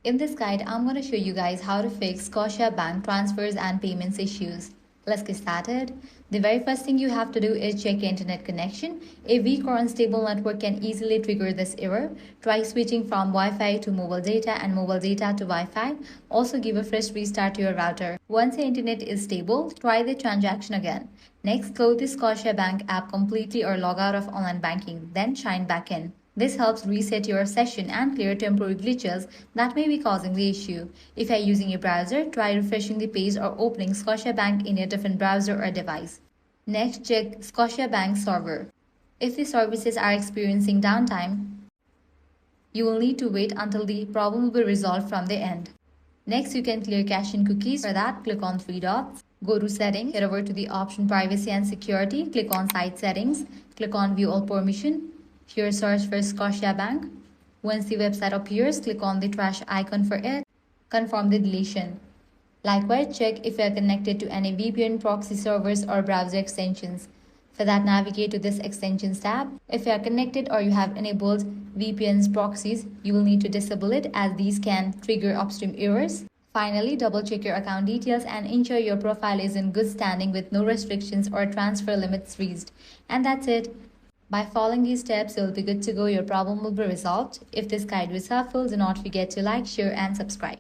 In this guide, I'm going to show you guys how to fix Scotiabank transfers and payments issues. Let's get started. The very first thing you have to do is check your internet connection. A weak or unstable network can easily trigger this error. Try switching from Wi-Fi to mobile data and mobile data to Wi-Fi. Also give a fresh restart to your router. Once your internet is stable, try the transaction again. Next, close the Scotiabank app completely or log out of online banking, then sign back in. This helps reset your session and clear temporary glitches that may be causing the issue. If you are using a browser, try refreshing the page or opening Scotiabank in a different browser or device. Next, check Scotiabank server. If the services are experiencing downtime, you will need to wait until the problem will be resolved from the end. Next, you can clear cache and cookies. For that, click on three dots. Go to Settings, head over to the option Privacy and Security, click on Site Settings, click on View All Permission. Here search for Scotiabank. Once the website appears, click on the trash icon for it. Confirm the deletion. Likewise, check if you are connected to any VPN proxy servers or browser extensions. For that, navigate to this Extensions tab. If you are connected or you have enabled VPN's proxies, you will need to disable it as these can trigger upstream errors. Finally, double-check your account details and ensure your profile is in good standing with no restrictions or transfer limits reached. And that's it. By following these steps, you'll be good to go. Your problem will be resolved. If this guide was helpful, do not forget to like, share, and subscribe.